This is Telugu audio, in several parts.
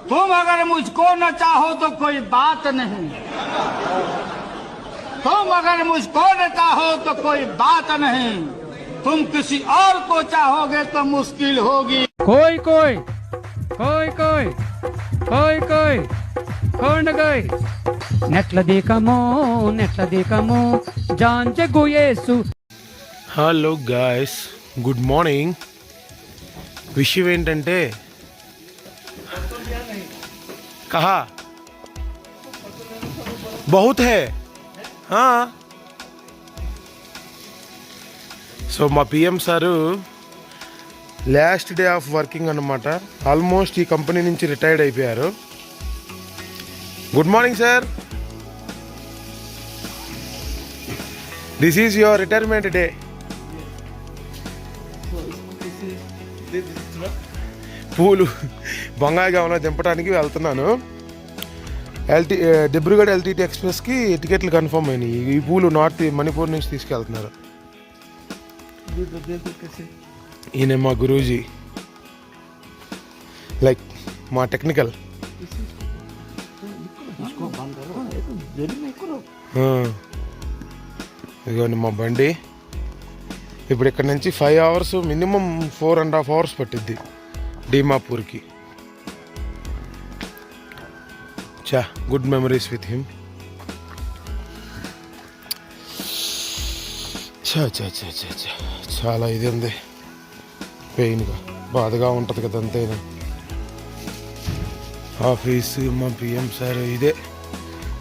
तुम अगर मुझको न चाहो तो कोई बात नहीं, तुम अगर मुझको न चाहो तो कोई बात नहीं, तुम किसी और को चाहोगे तो मुश्किल होगी। कोई कोई कोई कोई कोई कोई कौन गई నెట్ల దీకము జాంజగు యేసు. Hello guys, good morning. విషయం ఏంటంటే కహా బహుత్ హై. సో మా PM sir last day of working అన్నమాట. ఆల్మోస్ట్ ఈ కంపెనీ నుంచి రిటైర్డ్ అయిపోయారు. Good morning sir, this is your retirement day. పూలు బంగాళాగంలో దింపడానికి వెళ్తున్నాను. డిబ్రూగఢ్ ఎల్టీటీ ఎక్స్ప్రెస్కి టికెట్లు కన్ఫర్మ్ అయినాయి. ఈ పూలు నార్త్ మణిపూర్ నుంచి తీసుకెళ్తున్నారు. ఈయన మా గురూజీ, లైక్ మా టెక్నికల్. ఇదిగోండి మా బండి. ఇప్పుడు ఇక్కడ నుంచి 5 hours, మినిమం 4.5 hours పట్టిద్ది డీమాపూర్కి. చా గుడ్ మెమరీస్ విత్ హిమ్. చా చా చా చా చా చాలా ఇది ఉంది, పెయిన్గా బాధగా ఉంటుంది కదా అంతేనా. ఆఫీసు మా పిఎం సార్, ఇదే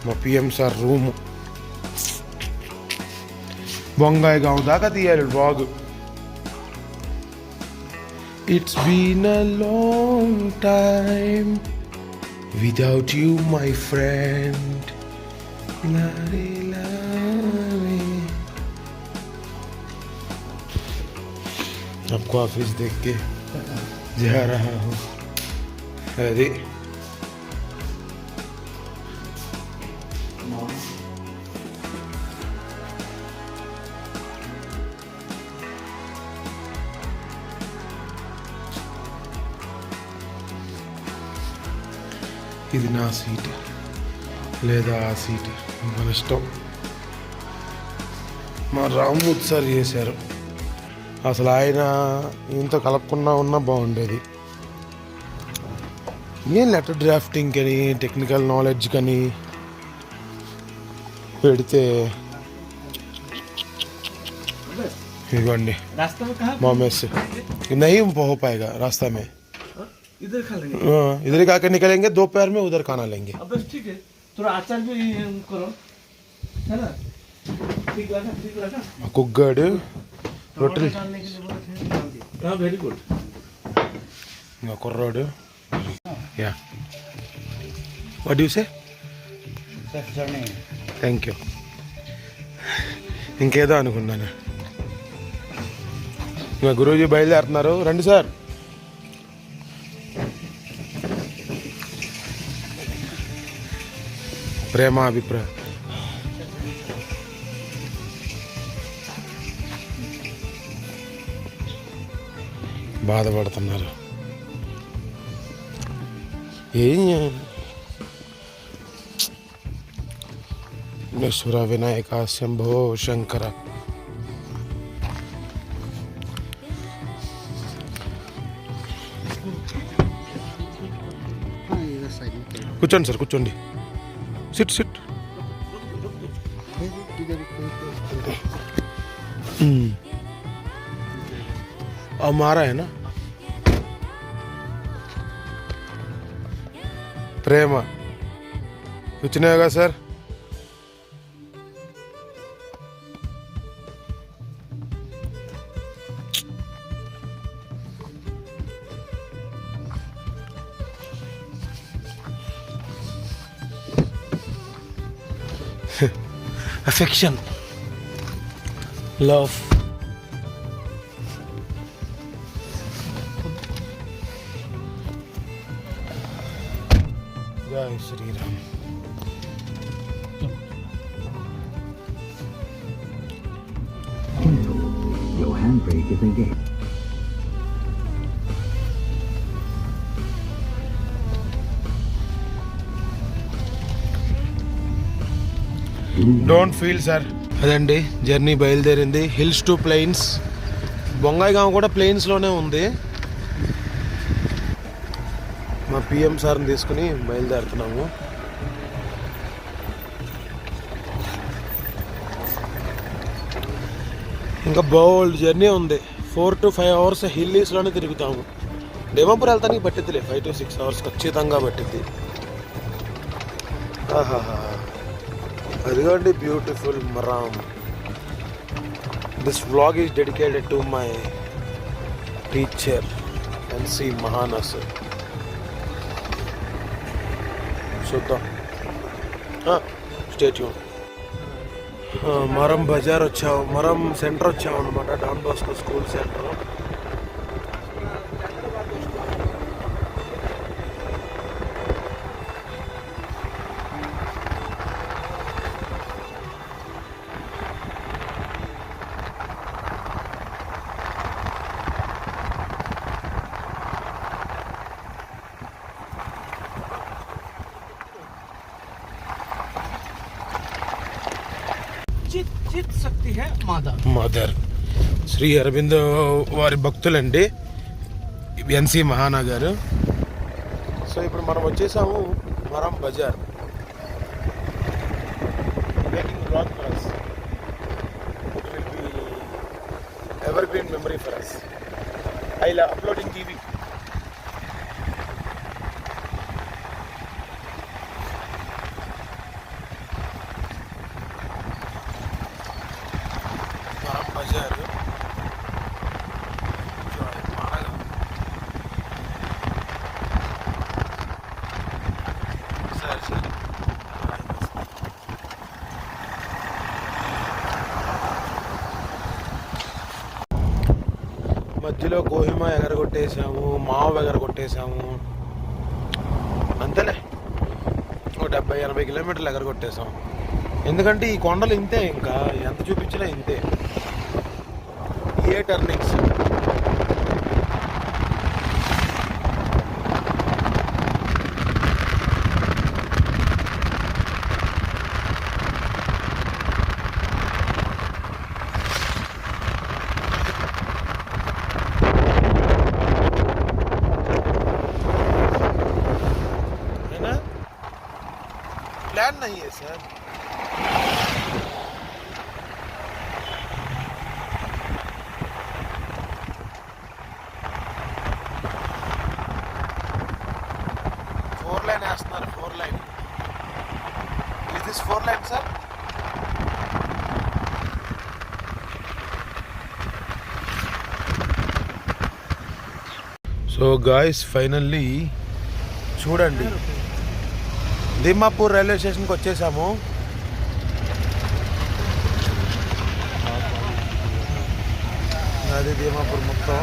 మా పిఎం సార్ రూము. బొంగాయిగాం దాకా తీయాలి blog. It's been a long time without you, my friend. आपको ऑफिस देख के जा रहा हूँ. अरे ఇది నా సీట్ లేదా ఆ సీట్ మన ఇష్టం. మా రామ్మూర్తి సార్ చేశారు. అసలు ఆయన ఇంత కలపకుండా ఉన్నా బాగుండేది. నేను లెటర్ డ్రాఫ్టింగ్ కానీ టెక్నికల్ నాలెడ్జ్ కానీ పెడితే ఇవ్వండి మా మెస్ नहीं हो पाएगा रास्ता में. इधर खा लेंगे, इधर ही खाकर निकलेंगे. दोपहर में उधर खाना लेंगे. अब बस ठीक है. थोड़ा अचार भी करो, है ना. ठीक लगा. कुगड़ रोटी. हाँ वेरी गुड. कुर्रोड. या what do you say. Thank you. ఇంకేదో అనుకున్నాను. ఇంకా గురూజీ బయలుదేరుతున్నారు. రండి సార్. ప్రేమ అభిప్రాయం. బాధపడుతున్నారు. ఏం విఘ్నేశ్వర వినాయక శంభో శంకర. కూర్చోండి సార్, కూర్చోండి. Sit sit. अब मारा है ना प्रेम. कुछ नहीं होगा sir. affection, love. Jai Shri Ram. Your handbrake is engaged. Don't feel sir. అదండి జర్నీ బయలుదేరింది. Hills to plains. బొంగాయిగాం కూడా ప్లెయిన్స్లోనే ఉంది. మా పిఎం సార్ని తీసుకుని బయలుదేరుతున్నాము. ఇంకా బోల్డ్ జర్నీ ఉంది. 4 to 5 hours హిల్లీస్లోనే తిరుగుతాము. డేమాపూర్ వెళ్తానికి పట్టిద్దిలే 5 to 6 hours ఖచ్చితంగా పట్టిద్ది. ఆహాహా, అదిగోండి beautiful Maram. This vlog is dedicated to my teacher NC Mahanas. చూద్దాం, స్టే ట్యూన్. మరం బజార్ వచ్చాము, మరం సెంటర్ వచ్చాము అనమాట. Don Bosco school centre. శక్తి హై మదర్ శ్రీ అరవిందో వారి భక్తులండి ఎన్సి మహానా గారు. సో ఇప్పుడు మనం వచ్చేసాము Maram Bazar. Ever green memory for us. I love uploading TV. బజారు మధ్యలో కోహిమా ఎగరగొట్టేసాము, మావ్ ఎగరగొట్టేసాము. అంతేలే, ఒక 70-80 కిలోమీటర్లు ఎగరగొట్టేసాం. ఎందుకంటే ఈ కొండలు ఇంతే, ఇంకా ఎంత చూపించినా ఇంతే. ఏ టర్నింగ్స్. प्लान नहीं है सर. వేస్తున్నారు 4 line. Is this 4 line sir? So guys finally చూడండి దిమ్మాపూర్ రైల్వే స్టేషన్కి వచ్చేసాము. అది దిమ్మాపూర్ మొత్తం.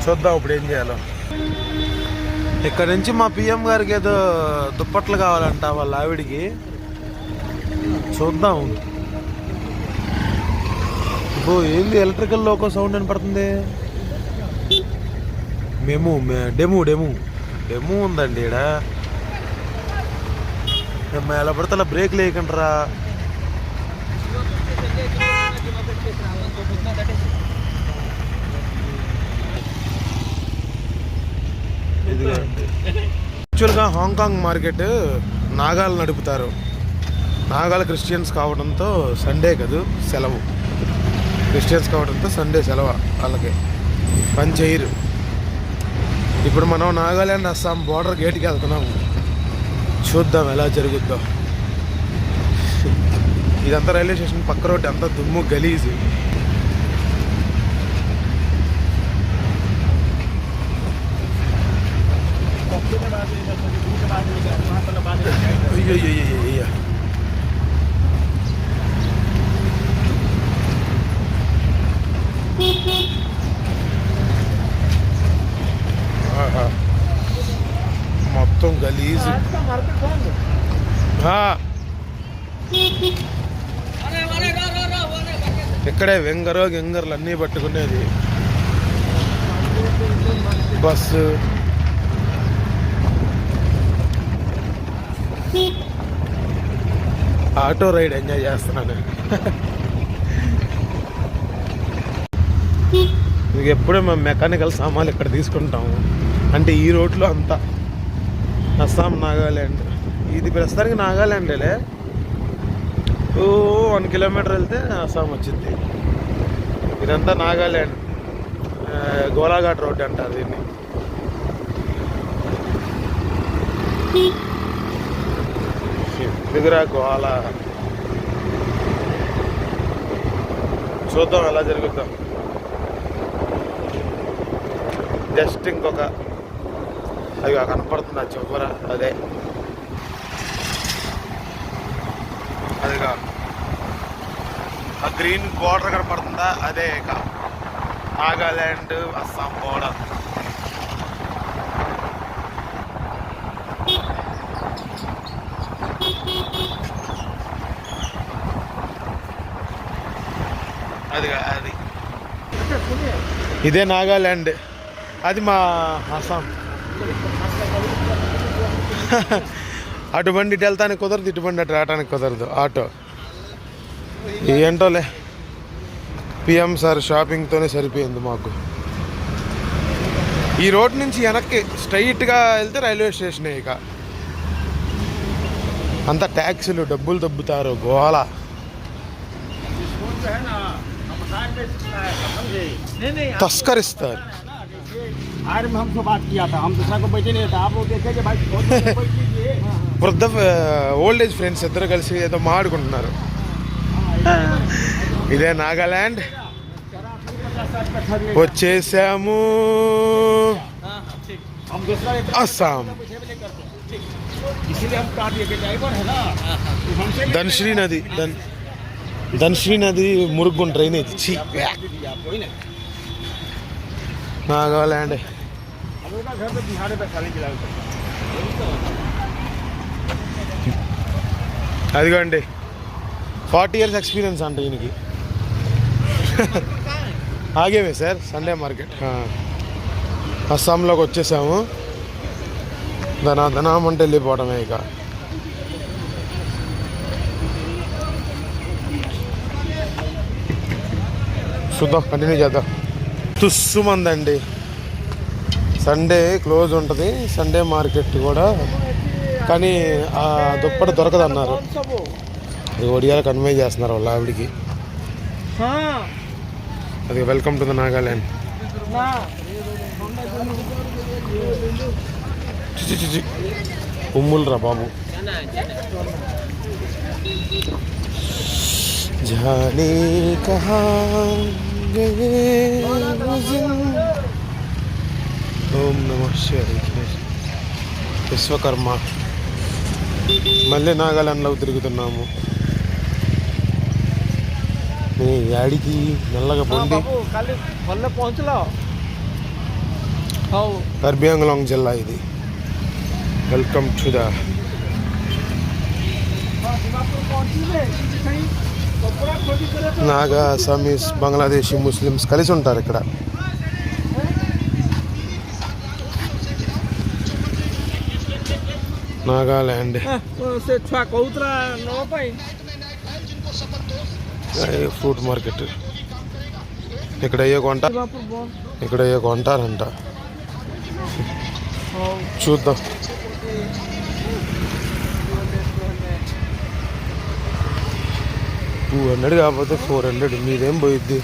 చూద్దాం ఇప్పుడు ఏం చేయాలో. ఇక్కడ నుంచి మా పిఎం గారికి ఏదో దుప్పట్లు కావాలంట వాళ్ళ ఆవిడికి. చూద్దాం. ఏంది ఎలక్ట్రికల్ లోకో సౌండ్ అని పడుతుంది. డెము ఉందండి ఈడ. ఎలా పడితే అలా బ్రేక్ లేకంటారా. యాక్చువల్గా హాంకాంగ్ మార్కెట్ నాగాలు నడుపుతారు. నాగాల క్రిస్టియన్స్ కావడంతో సండే కదూ సెలవు. క్రిస్టియన్స్ కావడంతో సండే సెలవు వాళ్ళకి, పని చేయరు. ఇప్పుడు మనం నాగాలాండ్ అస్సాం బార్డర్ గేట్కి వెళ్తున్నాము. చూద్దాం ఎలా జరుగుద్దో. ఇదంతా రైల్వే స్టేషన్ పక్క రోడ్డు, అంతా దుమ్ము గలీజు. అయ్యో మొత్తం గలీజు. ఇక్కడే గింగర్లు అన్నీ పట్టుకునేది. బస్సు ఆటో రైడ్ ఎంజాయ్ చేస్తున్నాను. ఇక ఎప్పుడే మేము మెకానికల్ సామాన్లు ఇక్కడ తీసుకుంటాము. అంటే ఈ రోడ్లో అంతా అస్సాం నాగాల్యాండ్. ఇది ప్రస్తుతానికి నాగాల్యాండేలే. 1 కిలోమీటర్ వెళ్తే అస్సాం వచ్చింది. ఇదంతా నాగాల్యాండ్. గోలాఘాట్ రోడ్ అంటారు దీన్ని. దగ్గర గోలా చూద్దాం ఎలా జరుగుతాం. జస్ట్ ఇంకొక అది కనపడుతుంది ఆ చివర, అదిగా ఆ గ్రీన్ బోర్డర్ కనపడుతుందా, అదే ఇక నాగాల్యాండ్ అస్సాం బోర్డర్. అది ఇదే నాగాల్యాండ్, అది మా అస్సాం. అటు బండి ఇటు వెళ్తానికి కుదరదు, ఇటు బండి అటు రావడానికి కుదరదు ఆటో. ఏంటోలే, పిఎం సార్ షాపింగ్తోనే సరిపోయింది మాకు. ఈ రోడ్ నుంచి వెనక్కి స్ట్రైట్గా వెళ్తే రైల్వే స్టేషనే. ఇక అంతా ట్యాక్సీలు, డబ్బులు దబ్బుతారు, గోల. తస్కరిస్తారు. వృద్ధ ఓల్డ్ ఏజ్ ఫ్రెండ్స్ ఇద్దరు కలిసి ఏదో మాడుకుంటున్నారు. ఇదే నాగాల్యాండ్, వచ్చేసాము అస్సాం. ధన్శ్రీ నది మురుగుంట డ్రైనేజ్. నాగాల్యాండ్ అదిగోండి, 40 years ఎక్స్పీరియన్స్ అంట ఈయనకి. ఆగేమే సార్ సండే మార్కెట్. అస్సాంలోకి వచ్చేసాము. ధనామంటే వెళ్ళిపోవడమే ఇక. చూద్దాం, కంటిన్యూ చేద్దాం. తుస్సుమందండి. సండే క్లోజ్ ఉంటుంది, సండే మార్కెట్ కూడా. కానీ ఆ దుప్పటి దొరకదన్నారు. అది ఒడియాలు కన్వే చేస్తున్నారు వాళ్ళ ఆవిడికి. అది వెల్కమ్ టు ద నాగాల్యాండ్. ఉమ్ములరా బాబు. జానే కహా గయే ఓం నమః శివాయ. విశ్వకర్మ. మళ్ళీ నాగాల్యాండ్లో తిరుగుతున్నాము. యాడికి నల్లగా పొంది కార్బీ ఆంగ్లాంగ్ జిల్లా ఇది. Welcome to the Naga, Assamese, Bangladeshi, Muslims కలిసి ఉంటారు ఇక్కడ. Nagaland fruit market. ఇక్కడ అయ్యే కొంటారంట. చూద్దాం. $200 కాకపోతే 400. మీదేం పోయిద్ది?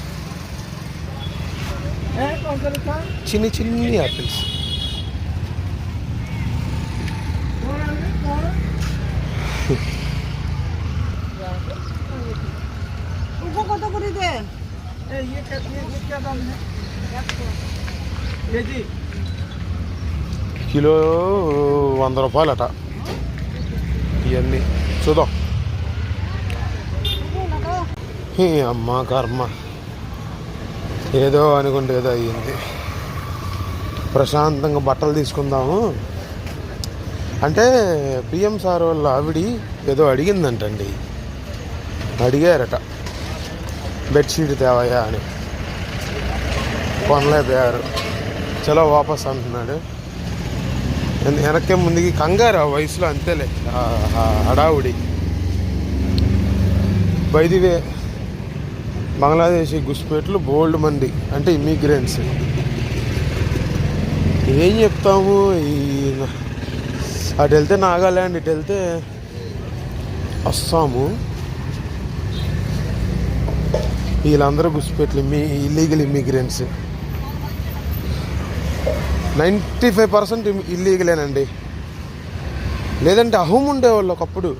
చిన్ని యాపిల్స్. కిలో $100 అట. ఇవన్నీ చూద్దాం. అమ్మ కర్మ, ఏదో అనుకుంటే ఏదో అయ్యింది. ప్రశాంతంగా బట్టలు తీసుకుందాము అంటే పిఎం సార్ వాళ్ళ ఆవిడి ఏదో అడిగిందంటండి. అడిగారట బెడ్షీట్ తేవయ్యా అని. కొనలేకపోయారు. చలో వాపస్ అంటున్నాడు. వెనక్కే ముందుకి కంగారు ఆ వయసులో అంతేలే హడావుడి. బైదివే బంగ్లాదేశీ గుస్పేట్లు బోల్డ్ మంది అంటే ఇమ్మిగ్రెంట్స్. ఏం చెప్తాము, ఈ అటు వెళ్తే నాగాల్యాండ్, ఇటు వెళ్తే అస్సాము. వీళ్ళందరూ గుస్పేట్లు ఇల్లీగల్ ఇమ్మిగ్రెంట్స్. 95% ఇల్లీగలేనండి. లేదంటే అహోం ఉండేవాళ్ళు ఒకప్పుడు.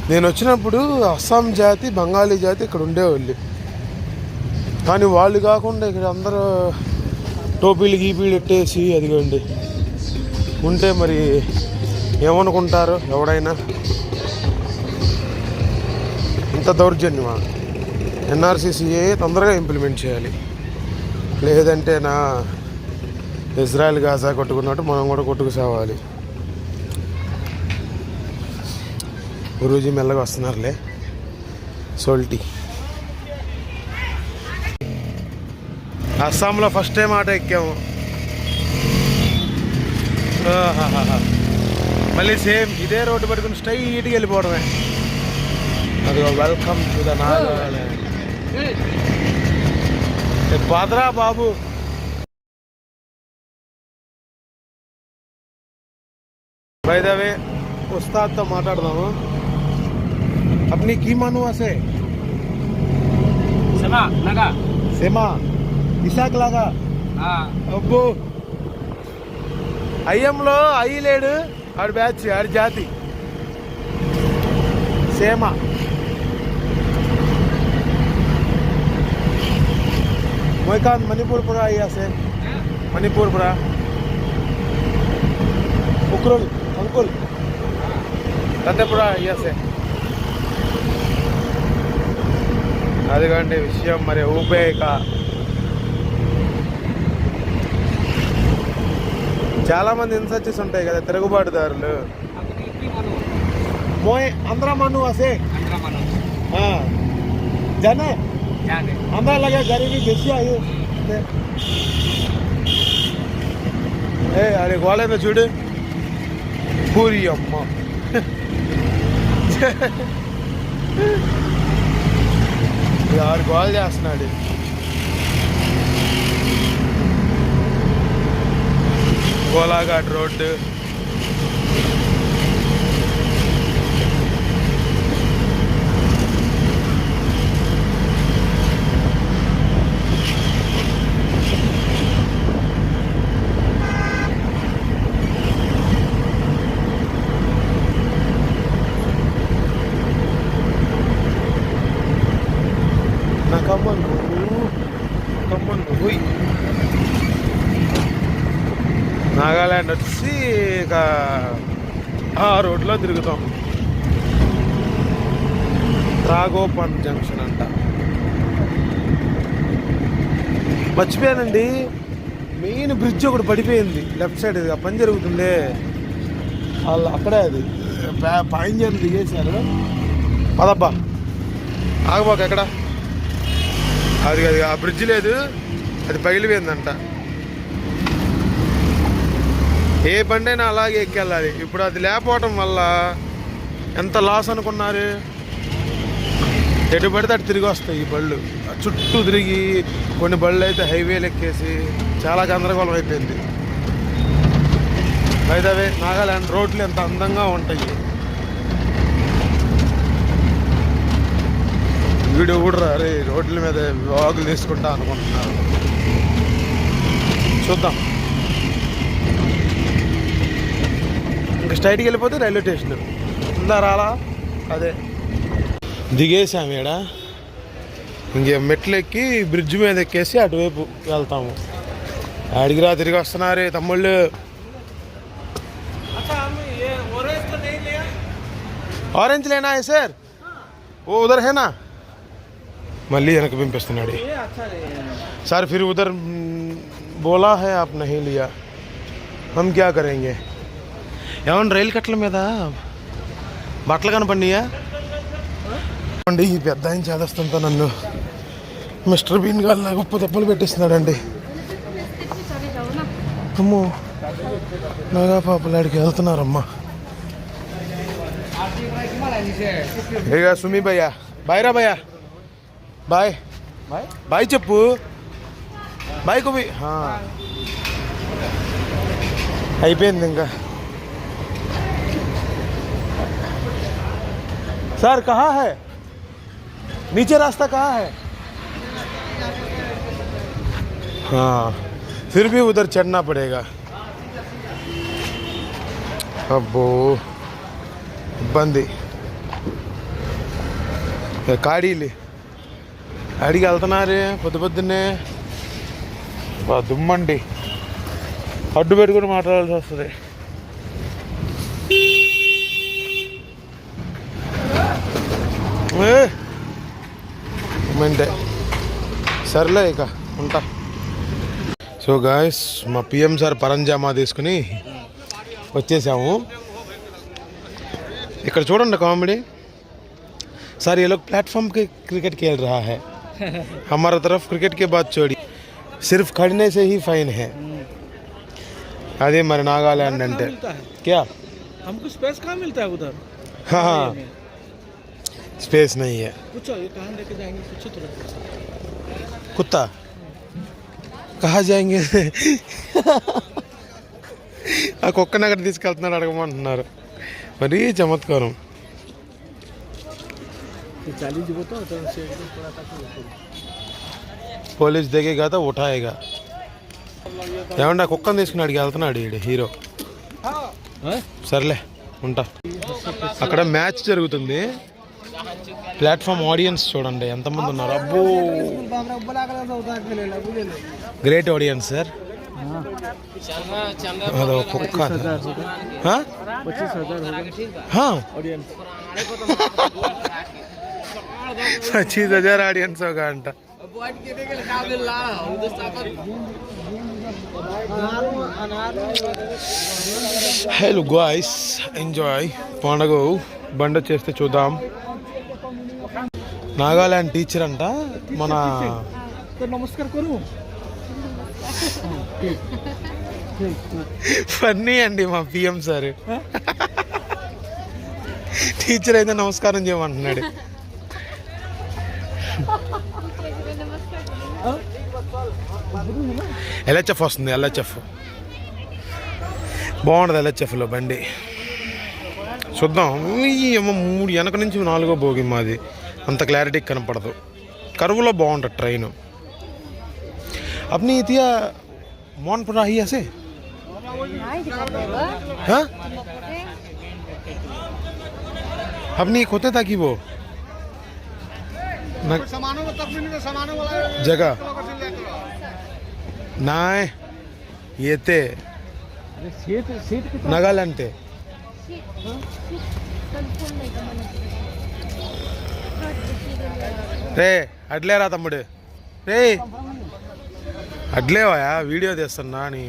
నేను వచ్చినప్పుడు అస్సాం జాతి, బెంగాలీ జాతి ఇక్కడ ఉండేవాళ్ళు. కానీ వాళ్ళు కాకుండా ఇక్కడ అందరూ టోపీలు గీపీలు పెట్టేసి అదిగోండి ఉంటే మరి ఏమనుకుంటారు ఎవడైనా. ఇంత దౌర్జన్యమా? ఎన్ఆర్సీసీఏ తొందరగా ఇంప్లిమెంట్ చేయాలి. లేదంటే నా ఇజ్రాయెల్ గాజా కొట్టుకున్నట్టు మనం కూడా కొట్టుకు సావాలి. గురూజీ మెల్లగా వస్తున్నారులే. సోల్టీ అస్సాంలో ఫస్ట్ టైం ఆటో ఎక్కాము. మళ్ళీ సేమ్ ఇదే రోడ్డు పట్టుకుని స్ట్రైట్గా వెళ్ళిపోవడమే. అది వెల్కమ్ టు ద నాగాలాండ్. బాద్రా బాబు. బై ద వే ఉస్తాద్తో మాట్లాడదాము. అప్నీ కీ మాను అసే సేమా ఇసాక్ లాగా. అబ్బో అయ్యంలో అయ్యి లేడు, ఆడు బ్యాచ్, ఆడి జాతి సేమ. మొయికాన్ మణిపూర్పురా అయ్యాసే, మణిపూర్పురా ఉక్రోల్ అంకుల్ తండ్రిపురా అయ్యాసే. అదిగండి విషయం. మరి ఊపేక చాలామంది ఇన్సర్చెస్ ఉంటాయి కదా, తిరుగుబాటుదారులు. మోయ్ ఆంధ్ర మను అసే जाने अंदर लगे गरीबी बेसी आई अरे गोले में చూడు పూరి అమ్మ यार గోల్ చేస్తున్నాడు గోలాఘాట్ రోడ్డు నాగాలాండ్ వచ్చి ఇక ఆ రోడ్లో తిరుగుతాం. రాఘోపన్ జంక్షన్ అంట. మర్చిపోయానండి, మెయిన్ బ్రిడ్జ్ ఒకటి పడిపోయింది లెఫ్ట్ సైడ్. ఆ పని జరుగుతుందే వాళ్ళు అక్కడే, అది పాయింజర్లు దిగేశారు. పదబ్బా ఆగబాక ఎక్కడ అది అది ఆ బ్రిడ్జ్ లేదు, అది పగిలిపోయిందంట. ఏ బండి అయినా అలాగే ఎక్కెళ్ళాలి. ఇప్పుడు అది లేకపోవటం వల్ల ఎంత లాస్ అనుకున్నారు. ఎటు పడితే అటు తిరిగి వస్తాయి ఈ బళ్ళు, చుట్టూ తిరిగి. కొన్ని బళ్ళు అయితే హైవేలు ఎక్కేసి చాలా గందరగోళం అయిపోయింది. బైదవే నాగాలాండ్ రోడ్లు ఎంత అందంగా ఉంటాయి. వీడియో కూడా అరే రోడ్ల మీద వాగులు తీసుకుంటా అనుకుంటున్నారు. చూద్దాం. ఇంకా స్ట్రైట్కి వెళ్ళిపోతే రైల్వే స్టేషన్ ఉందా రాలా. అదే దిగేసాము ఈడ. ఇంకే మెట్లు ఎక్కి బ్రిడ్జ్ మీద ఎక్కేసి అటువైపు వెళ్తాము. అడిగిరా తిరిగి వస్తున్నారే తమ్ముళ్ళు. ఆరెంజ్ లేనా సార్? ఓ ఉదర్ హేనా. మళ్ళీ వెనక్కి పంపిస్తున్నాడు సార్. फिर उधर बोला है आप नहीं लिया, हम क्या करेंगे. ఏమన్నా రైలు కట్టల మీద బట్టలు కనపడినాయా అండి. ఈ పెద్ద ఆయన చేదస్తంతో నన్ను మిస్టర్ బీన్ గారు నాకు ఉప్పు దెబ్బలు పెట్టిస్తున్నాడండి. అమ్మో నాగా పాపలాడికి వెళ్తున్నారమ్మా. ఏగా సుమి భయ్యా, బాయ్ రా భయ్యా, బాయ్ బాయ్ చెప్పు, బాయ్ కుమి. అయిపోయింది ఇంకా. सर कहाँ है, नीचे रास्ता कहाँ है? हाँ, फिर भी उधर चढ़ना पड़ेगा. అబ్బో ఇబ్బంది. కాడీలు అడిగి వెళ్తున్నారు పొద్దున్నే. దుమ్మండి, అడ్డు పెట్టుకుని మాట్లాడాల్సి వస్తుంది. మంటే సర్లే ఇక ఉంటా. సో గాయస్, మా పిఎం సార్ పరంజామా తీసుకుని వచ్చేసాము. ఇక్కడ చూడండి కామెडी. सर ये लोग प्लेटफॉर्म के क्रिकेट खेल रहा है, हमारा तरफ क्रिकेट के बाद छोड़ी सिर्फ खड़ने से ही फाइन है. अरे मर नागालैंड अंटे क्या हमको स्पेस कहाँ मिलता है उधर? हाँ, स्पेस नहीं है. पूछो ये कहाँ लेके जाएंगे, पूछो थोड़ा. कुत्ता कहाँ जाएंगे? ఆ కుక్కని అక్కడ తీసుకెళ్తున్నాడు అడగమంటున్నారు. మరీ చమత్కారం. పోలీస్ దిగేగా ఉఠాయిగా. ఏమంటే ఆ కుక్కని తీసుకుని అడిగి వెళ్తున్నాడు ఈడు హీరో. సర్లే ఉంటా. అక్కడ మ్యాచ్ జరుగుతుంది. ప్లాట్ఫామ్ ఆడియన్స్ చూడండి ఎంతమంది ఉన్నారు. అబ్బో, గ్రేట్ ఆడియన్స్ సార్. అదో కుక్క. 25,000 ఆడియన్స్ ఒక గంట. హలో గాయ్స్, ఎంజాయ్ పండగ. బండ చేస్తే చూద్దాం. నాగాలాండ్ టీచర్ అంట మన. नमस्कार करूँ. ఫన్నీ అండి మా పిఎం సార్. టీచర్ అయితే నమస్కారం చేయమంటున్నాడు. ఎల్హెచ్ఎఫ్ వస్తుంది. ఎల్హెచ్ఎఫ్ బాగుంటుంది. ఎల్హెచ్ఎఫ్లో బండి చూద్దాం. ఏమో 3 వెనక నుంచి 4 భోగి మాది. అంత క్లారిటీ కనపడదు. కరువులో బాగుంటుంది ట్రైన్. अपनी इतिया मौन पर रही ऐसे. हाँ, अपनी एक होते था कि वो जगह ना ये थे नागालैंड थे. రే అట్లేరా తమ్ముడు, రే అట్లేవాయా వీడియో తీస్తున్నా నీ.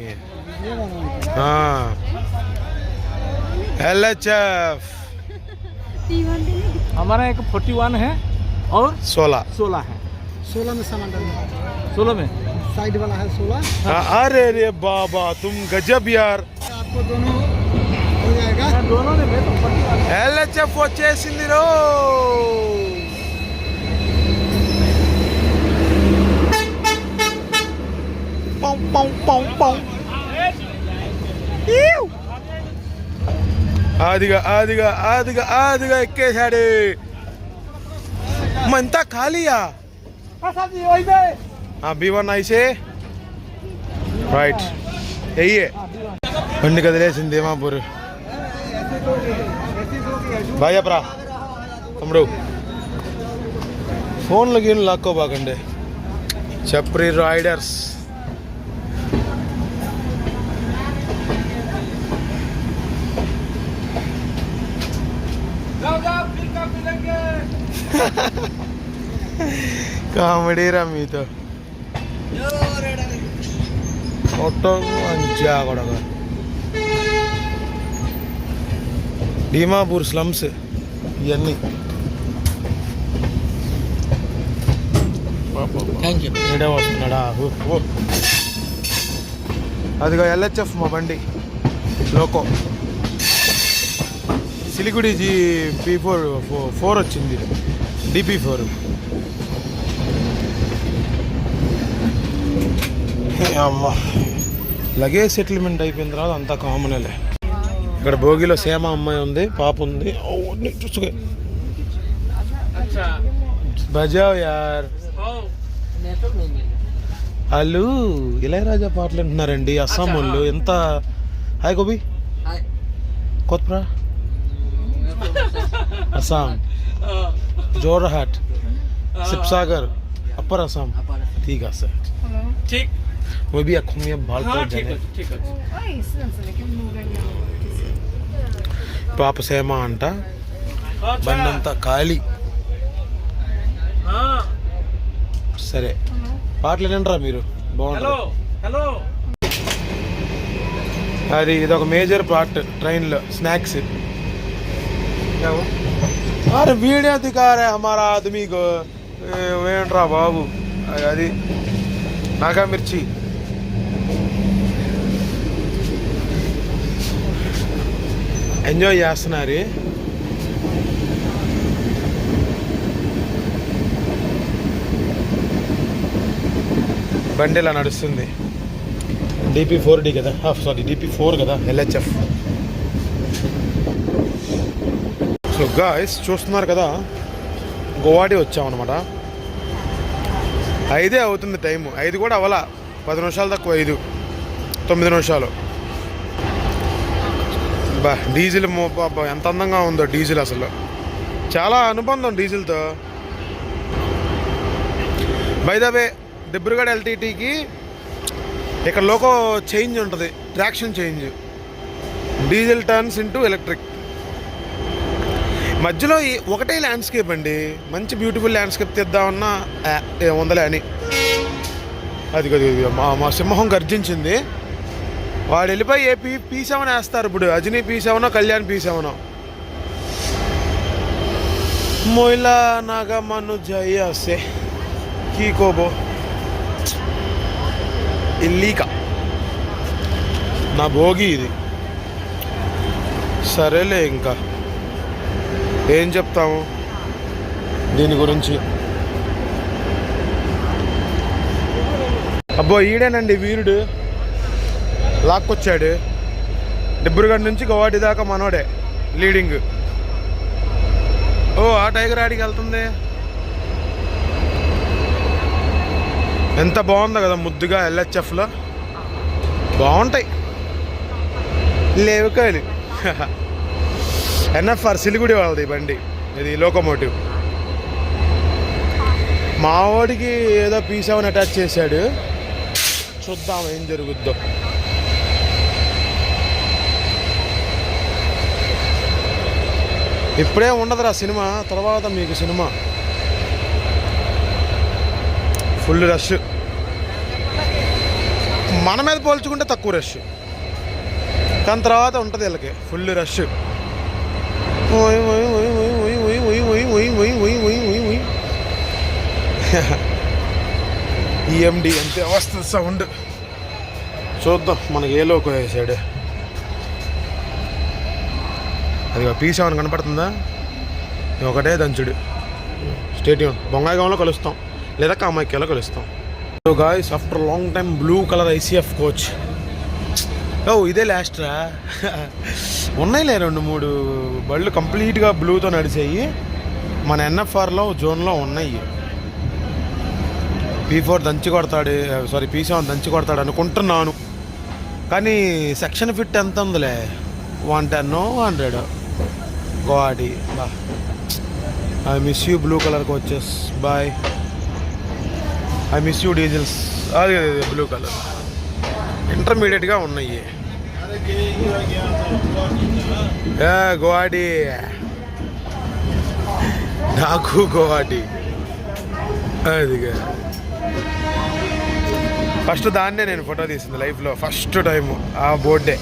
LHF हमारा एक 41 है और 16 है. 16 में सामान डालना. 16 में साइड वाला है 16. अरे रे बाबा, तुम गजब यार. आपको दोनों हो जाएगा. दोनों में तो 41. LHF వచ్చేసింది రో. ఆదిగా ఆదిగా ఆదిగా ఆదిగా ఎక్కేశాడు. మంతా ఖాళీయా. B1 ఐసే right. ఎయ్యే బండి కదిలేసింది దేమాపూర్. బాయ్ చెప్పరా తమ్ముడు. ఫోన్లో గీన్లు లాక్కోబాకండి. చప్రీ రైడర్స్. కామెడీ రా మీతో. ఫోటో మంచిగా కూడా. దీమాపూర్ స్లమ్స్ ఇవన్నీ. Thank you. వస్తున్నాడా అదిగో ఎల్హెచ్ఎఫ్ మా బండి లోకో. సిలిగుడి P4 వచ్చింది, DP4. అమ్మ లగేజ్ సెటిల్మెంట్ అయిపోయిన తర్వాత అంతా కామనేలే. ఇక్కడ భోగిలో సేమ అమ్మాయి ఉంది, పాప ఉంది. చూసుకో బజావ్ యార్. వాళ్ళు ఇళయరాజా పాటలు వింటున్నారండి, అస్సాం వాళ్ళు. ఎంత హాయ్ గోబీ కోత్ప్రా असम, जोरहाट, शिवसागर, अपर असम. ठीक है सर. ठीक. वो भी अखों में बाल हाँ, कर ठीक जाने. है, ठीक है. పాప సేమ అంట. బండంతా ఖాళీ. సరే పాటలు వినండిరా మీరు, బాగుంటుంది. हेलो. అది ఇదొక మేజర్ పార్ట్ ట్రైన్లో, స్నాక్స్. अरे वीडियो दिखा रहे हमारा आदमी को, वेंट्रा बाबू. అది నాగా మిర్చి. ఎంజాయ్ చేస్తున్నారు. బండి ఇలా నడుస్తుంది. DP4D కదా, సారీ DP4 కదా, LHF. సో గాయ్స్ చూస్తున్నారు కదా, గువాహటి వచ్చామన్నమాట. 5 అవుతుంది టైము. 5 కూడా అవ్వాల, 10 నిమిషాలు తక్కువ. 5, 9 నిమిషాలు. బా డీజిల్ ఎంత అందంగా ఉందో డీజిల్. అసలు చాలా అనుబంధం డీజిల్తో. బై ద వే దిబ్రుగఢ్ LTTకి ఇక్కడ లోకో చేంజ్ ఉంటుంది, traction change. Diesel turns into electric. మధ్యలో ఒకటే ల్యాండ్స్కేప్ అండి, మంచి బ్యూటిఫుల్ ల్యాండ్స్కేప్ తీద్దామన్నా ఉందలే అని. అది మా సింహం గర్జించింది. వాడు వెళ్ళిపోయి P7 వేస్తారు ఇప్పుడు. అజనీ P7, కళ్యాణ్ P7. మొయిలా నాగా మను జయ్యాసే కీ కోబో ఇల్లీక నా భోగి ఇది. సరేలే, ఇంకా ఏం చెప్తాము దీని గురించి. అబ్బో ఈడేనండి వీరుడు, లాక్కొచ్చాడు. దిబ్రుగఢ్ నుంచి గువాహటి దాకా మనోడే లీడింగ్. ఓ ఆ టైగర్ ఆడికి వెళ్తుంది. ఎంత బాగుందో కదా ముద్దుగా. LHFలో బాగుంటాయి లేవుకాయలు. NFR సిలిగుడి వాళ్ళది బండి, ఇది లోకోమోటివ్. మా వాడికి ఏదో P7 అటాచ్ చేశాడు, చూద్దాం ఏం జరుగుద్దో. ఇప్పుడే ఉండదురా సినిమా, తర్వాత మీకు సినిమా ఫుల్ రష్. మన మీద పోల్చుకుంటే తక్కువ రష్, కానీ తర్వాత ఉంటుంది వీళ్ళకి ఫుల్ రష్. EMD అంతే వస్తుంది సౌండ్. చూద్దాం మనకి ఏ లోకో వేసాడు. అది P7 కనపడుతుందా? ఒకటే దంచుడు. స్టేడియం బొంగాయిగాంలో కలుస్తాం, లేదా కామాఖ్యలో కలుస్తాం. So guys after long time blue colour ICF coach. ఓ ఇదే లాస్ట్రా. ఉన్నాయిలే 2-3 బళ్ళు కంప్లీట్గా బ్లూతో నడిచాయి. మన NFRలో జోన్లో ఉన్నాయి. P4 దంచి కొడతాడు, సారీ P7 దంచి కొడతాడు అనుకుంటున్నాను. కానీ సెక్షన్ ఫిట్ ఎంత ఉందిలే, 110 100 గువాహటి. బా I miss you blue colour coaches, bye. I miss you diesels. అది బ్లూ కలర్ ఇంటర్మీడియట్గా ఉన్నాయి. గువాహటి నాకు గువాహటి. అదిగా ఫస్ట్ దాన్నే నేను ఫోటో తీసింది లైఫ్లో ఫస్ట్ టైము, ఆ బోర్డే.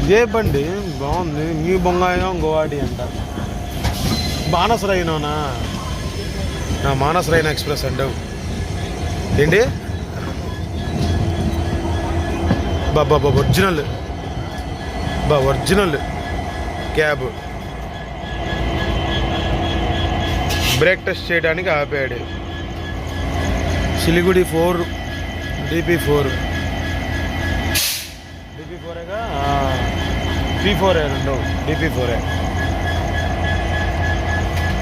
ఇదే బండి బాగుంది, న్యూ బొంగాయిగాం గువాహటి అంట. బాణసరైనా నా మానస్ రైన్ ఎక్స్ప్రెస్ అంటావు ఏంటి బాబా original original cab. Brake test చేయడానికి ఆపాడు. సిలిగుడి 4 DP4 DP4ఏగా P4 రెండు DP4.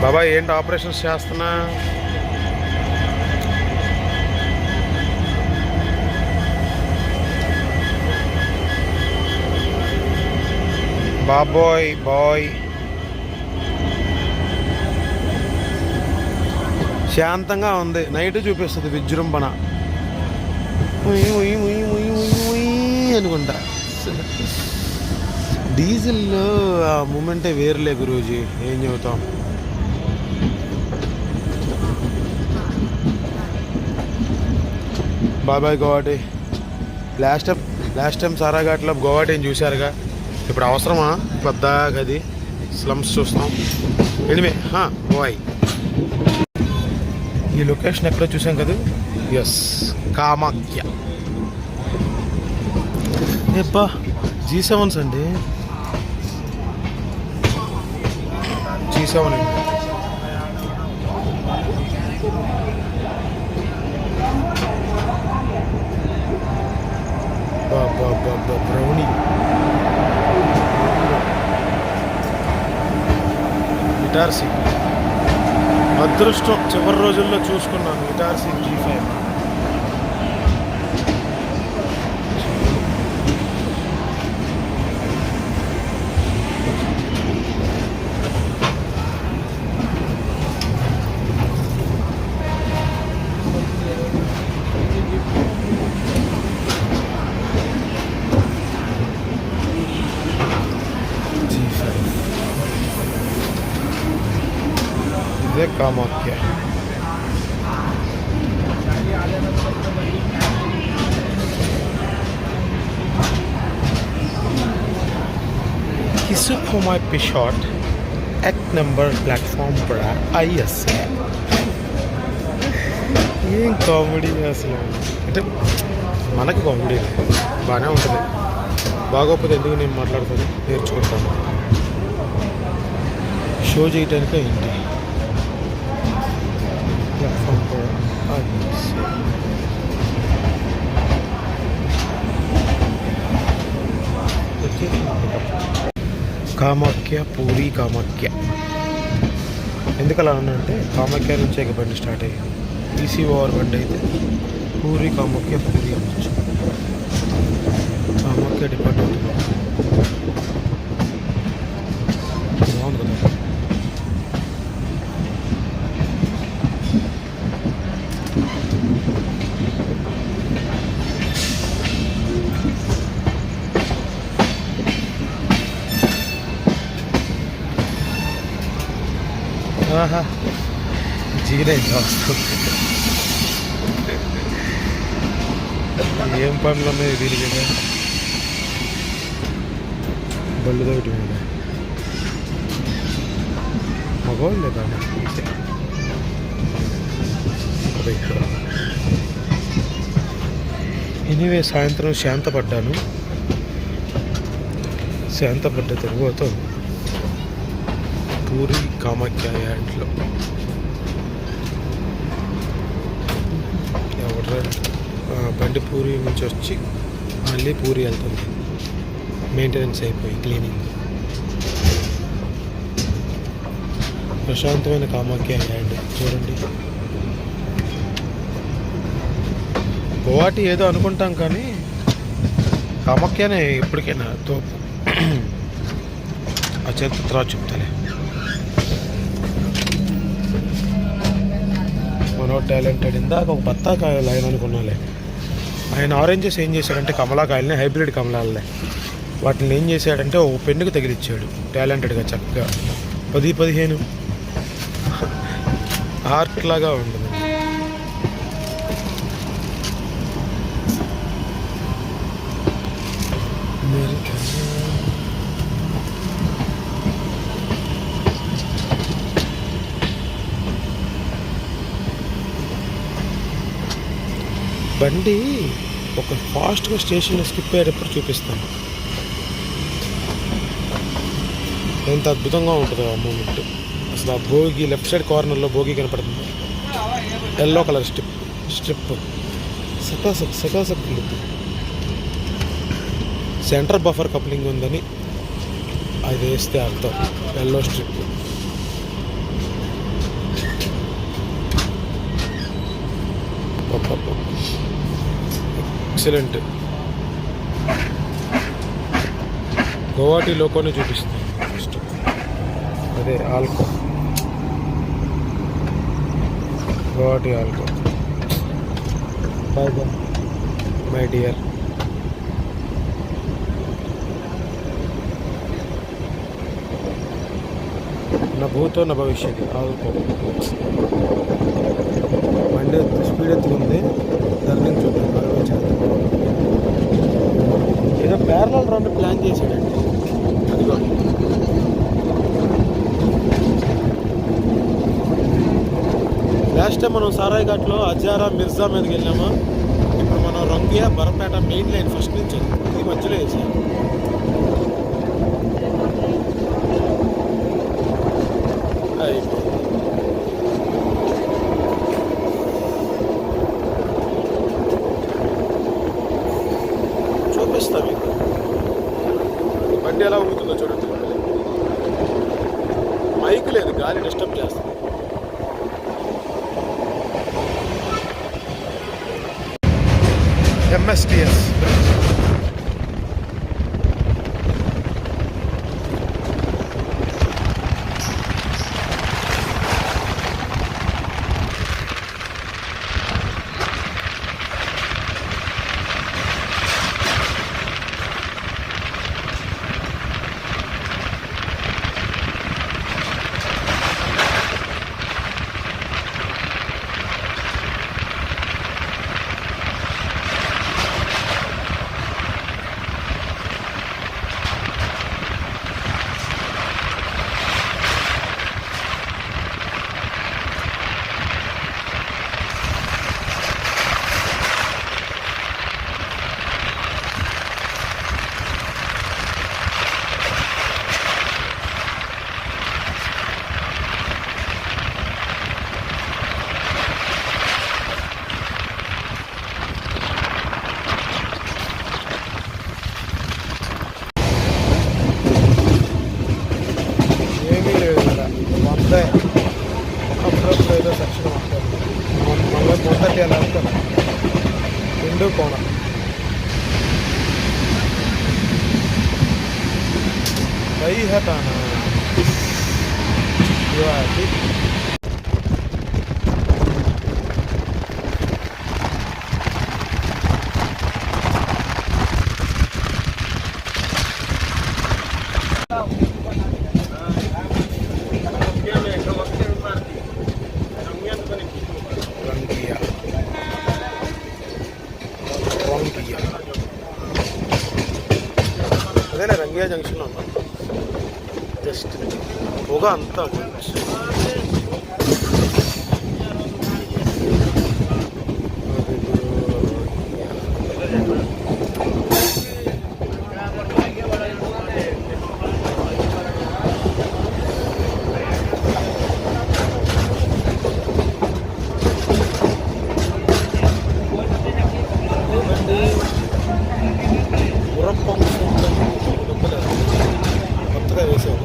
బాబా ఏంటి ఆపరేషన్స్ చేస్తున్నా? బాబోయ్ బాయ్ శాంతంగా ఉంది. నైట్ చూపిస్తుంది విజృంభణ అనుకుంటా. డీజిల్లో ఆ మూమెంటే వేరులే గురూజీ, ఏం చెబుతాం. బాబాయ్ గోవాటి లాస్ట్ టైం సారాఘాట్లో గోవాటిని చూశారుగా. ఇప్పుడు అవసరమా పెద్ద గది స్లమ్స్ చూస్తాం. ఎనిమే బాయ్ ఈ లొకేషన్ ఎక్కడో చూసాం కదా. ఎస్ కామాఖ్య. ఏబ్బా G7s అండి. G7 అండి. బ్రౌనీ ఇటార్సీ అదృష్టం చివరి రోజుల్లో చూసుకున్నాను. ఇటార్సీ G5 ఇదే Kamakhya. He took for my shot at number platform पर IS. ఏం కామెడీ అసలు. అంటే మనకు కామెడీ బాగానే ఉంటుంది. బాగోకపోతే ఎందుకు నేను మాట్లాడుతాను, నేర్చుకుంటాను. షో చేయటానికే ఏంటి ప్లాట్ఫామ్ पर IS. కామాఖ్య పూరి కామాఖ్య. ఎందుకలా అంటే కామాఖ్య నుంచి ఇక బండి స్టార్ట్ అయ్యింది. ఈసీ ఓవర్ బండి అయితే పూరి కామాఖ్య పూరి అనొచ్చు. కామాఖ్య డిపార్ట్మెంట్ బాగుంది కదా. జీనే వస్తుంది. ఏం పనులు ఉన్నాయి దీనికి? బళ్ళు తోటి మీద మగవాళ్ళు లేదా? ఎనీవే సాయంత్రం శాంతపడ్డాను. శాంతపడ్డ తర్వాత పూరి కామాఖ్య యాడ్లో ఎవరు బండి పూరి నుంచి వచ్చి మళ్ళీ పూరి వెళ్తుంది. మెయింటెనెన్స్ అయిపోయి క్లీనింగ్. ప్రశాంతమైన కామాఖ్య యాడ్ చూడండి. గువాహటి ఏదో అనుకుంటాం కానీ కామాఖ్యనే ఎప్పటికైనా తోపు. ఆ చరిత్ర తర్వాత చెప్తాలే. మనో టాలెంటెడ్. ఇందాక ఒక బత్తాకాయలు ఆయన అనుకున్నాలే. ఆయన ఆరెంజెస్ ఏం చేశాడంటే కమలాకాయలని, హైబ్రిడ్ కమలాలనే, వాటిని ఏం చేశాడంటే ఒక పెన్నుకు తగిలిచ్చాడు టాలెంటెడ్గా. చక్కగా 10-15 ఆర్ట్ లాగా ఉంటుంది. బండి ఒక ఫాస్ట్గా స్టేషన్లో స్కిప్ అయ్యేటప్పుడు చూపిస్తాను. ఎంత అద్భుతంగా ఉంటుందో ఆ మూమెంట్. అసలు ఆ భోగి లెఫ్ట్ సైడ్ కార్నర్లో భోగి కనపడుతుంది, ఎల్లో కలర్ స్ట్రిప్ సకాసక్ సెంటర్ బఫర్ కప్లింగ్ ఉందని అది వేస్తే అర్థం. Yellow strip excellent. గౌహాటి లోకోనే చూపిస్తుంది ఫస్ట్. అదే Alco, Guwahati Alco. Bye bye my dear. నా భూతో నా భవిష్యత్తు ఆల్కో. బండి స్పీడ్ ఎత్తుకుంది, టర్నింగ్ చూద్దాం. ఏదో ప్యారలల్ రన్ ప్లాన్ చేశాడండి. అదిగో లాస్ట్ టైం మనం సారాయి ఘాట్లో అజారా మిర్జా మీదకి వెళ్ళాము. ఇప్పుడు మనం రంగియా బరపేట మెయిన్ లైన్ ఫస్ట్ నుంచి ఈ మధ్యలో వేసాం. చూపిస్తా మీకు బండి ఎలా ఊగుతుందో చూడండి. మైక్ లేదు, గాలి డిస్టర్బ్ చేస్తుంది. MSTS ఏమీ లేదు కదా, వందే అప్పుడప్పుడు ఏదో సెక్షన్ ఉంటుంది. మళ్ళీ మొదటి ఎలా వెళ్తాను రెండు కోణం. వై హటానా గువాహటి. అదేలే రంగియా జంక్షన్లో ఉన్నాం. జస్ట్ పొగ అంతా కొంచెం కొత్తగా వేసారు.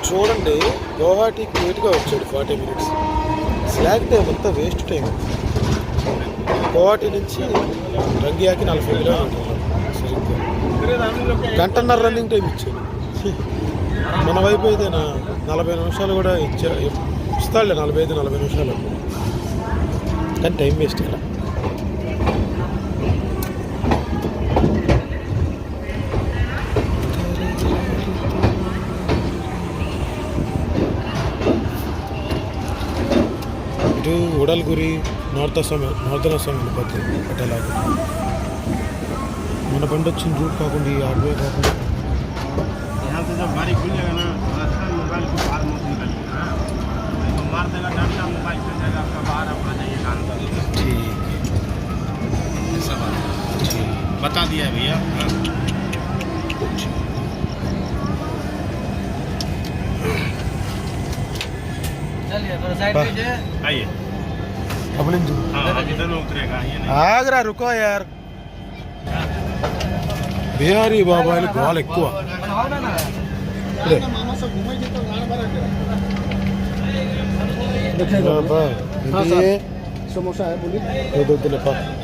చూడండి, గౌహాటీకి లేట్గా వచ్చాడు 40 minutes. స్లాగ్ టైం అంతా వేస్ట్ టైం. గౌహాటీ నుంచి రంగియాకి 40 కిలోమీటర్లు సరిగ్గా గంటన్నర రన్నింగ్ టైం ఇచ్చాడు. మన వైపు అయితే 40 నిమిషాలు కూడా ఇస్తాడులే, 45-40 నిమిషాలు. కానీ టైం వేస్ట్ ఇక్కడ. ఇటు ఉడల్గురి నార్త్ అస్సాం వెళ్ళిపోతుంది అటలాగా. మన బండి వచ్చిన రూట్ కాకుండా ఈ ఆర్వే కాకుండా यहाँ से जब गाड़ी खुलेगा ना रास्ता में मोबाइल को बाहर मत निकालिएगा। तो मार देगा डंडा, मोबाइल पे जाएगा आपका, बाहर आप आ जाइएगा अंदर। ठीक ऐसा बात है। बता दिया है भैया। हाँ। आइए। अपने हाँ इधर में उतरेगा, ये नहीं। ఆగరా రుకో యార్ బిహారీ బాబాయిలు గోల ఎక్కువ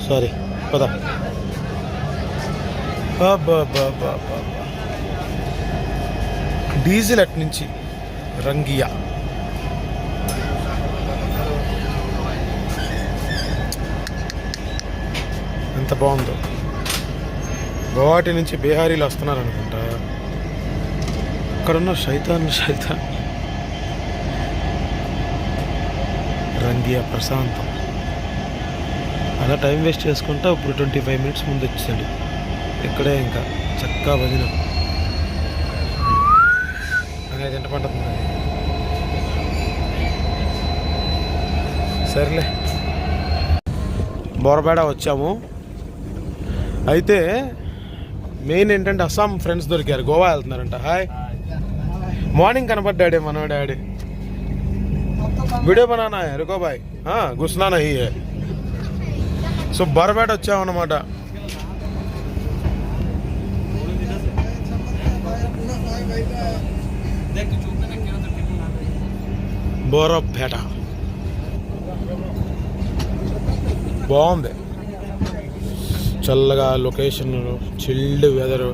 సారీ పద డీజిల్ అట్ నుంచి రంగియా ఎంత బాగుందో. గౌహాటి నుంచి బీహారీలు వస్తున్నారు అనుకుంటా. అక్కడున్న శైతాన్ రంగియా ప్రశాంతం. అలా టైం వేస్ట్ చేసుకుంటా ఇప్పుడు 25 మినిట్స్ ముందు వచ్చాడు. ఇక్కడే ఇంకా చక్కా భజన అనేది ఎంత పండుతుంది. సర్లే బోరపేట వచ్చాము. అయితే మెయిన్ ఏంటంటే అస్సాం ఫ్రెండ్స్ దొరికారు, గోవా వెళ్తున్నారంట. హాయ్ మార్నింగ్ కనపడ్డాడే మన డాడీ. వీడియో బనానా హై రుకో భాయ్, గుస్నా నహీ హై. సో బోరపేట వచ్చామన్నమాట. బోరపేట బాగుంది, చల్లగా లొకేషన్, చిల్డ్ వెదర్.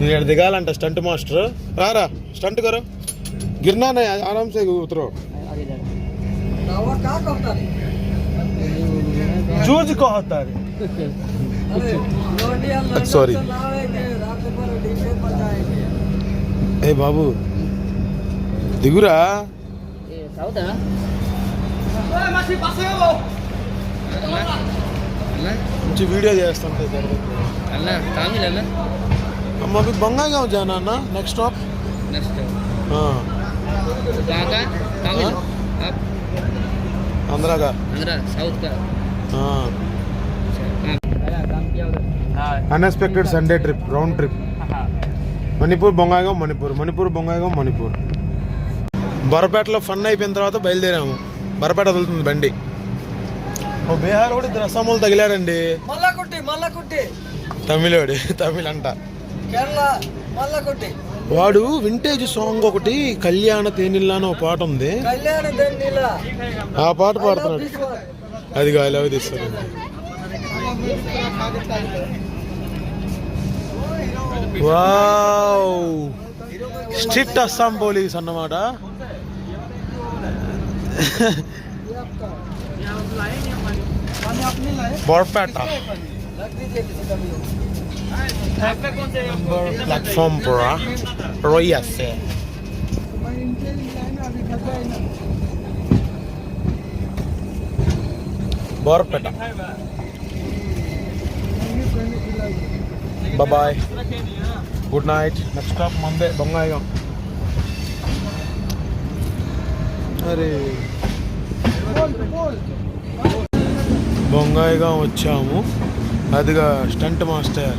ఇక్కడ దిగాలంట స్టంట్ మాస్టర్. రారా స్టంట్ కరో, గిర్నా నై ఆరామ్ సే ఉతరో. జూజ్ కో హోతా హై. సారీ ఏ బాబు దిగురా, మంచి వీడియో చేస్తాం. అమ్మ అभी बंगाईगांव जाना ना, नेक्स्ट स्टॉप. हाँ आंध्रा का, साउथ का. हाँ unexpected Sunday trip, round trip. Manipur Bongaigaon Manipur, Manipur Bongaigaon Manipur. బొరపేటలో ఫన్ అయిపోయిన తర్వాత బయలుదేరాము. బొరపేట వదులుతుంది బండి. ఓ బీహార్ కూడా ఇద్దరు అస్సాములు తగిలారండి. తమిళ అంట. వాడు వింటేజ్ సాంగ్ ఒకటి కళ్యాణ తేనిల్లా అని ఒక పాట ఉంది, ఆ పాట పాడుతున్నాడు. అది I love this. Wow strict Assam police అన్నమాట. బోర్పేట ప్లాట్ఫామ్ పురా రోయసే. Barpeta bye, good night. Next stop మందే బొంగాయిగాం. అరే బొంగాయిగాం వచ్చాము. అదిగా స్టంట్ మాస్టర్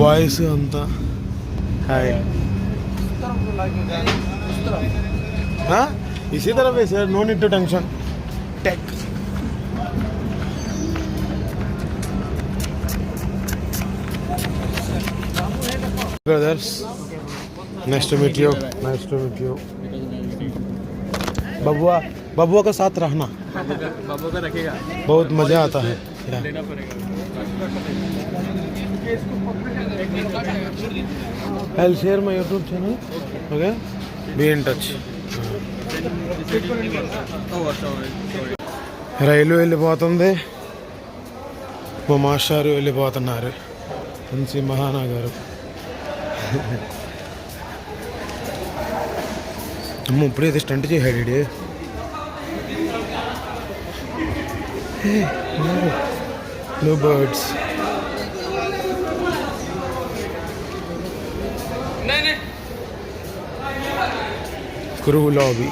బాయ్స్ అంతా. హాయ్ इसी तरफ है sir, no need to tension. Take brothers, nice to meet you. Nice to meet you. बबुआ का साथ रहना, बाबू का रखेगा, बहुत मजा आता है. लेना पड़ेगा. I'll share my YouTube channel. Okay, be in touch. రైలు వెళ్ళిపోతుంది, మా మాస్టారు వెళ్ళిపోతున్నారు. మంచి మహానగరు. అమ్మ ఇప్పుడే ఏదో స్టంట్ చేశాడు ఈడు. No birds. Crew lobby.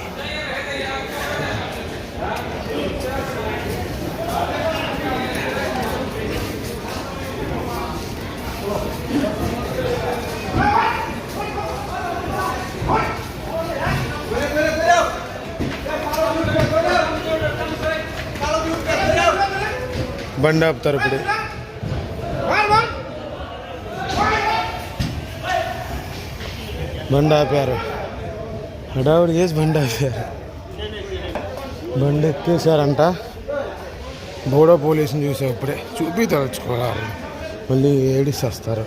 బండి ఆపుతారు ఇప్పుడు. బండి ఆపారు, హడావుడి చేసి బండి ఆపారు. బండి ఎక్కేసారంట. బోడో పోలీసుని చూసావు ఇప్పుడే, చూపి తలుచుకోవాలి, మళ్ళీ ఏడిస్తారు.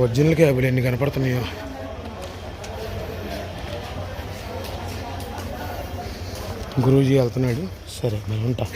ఒరిజినల్ క్యాబులు ఎన్ని కనపడుతున్నాయో. గురూజీ వెళ్తున్నాడు. సరే మరి ఉంటా.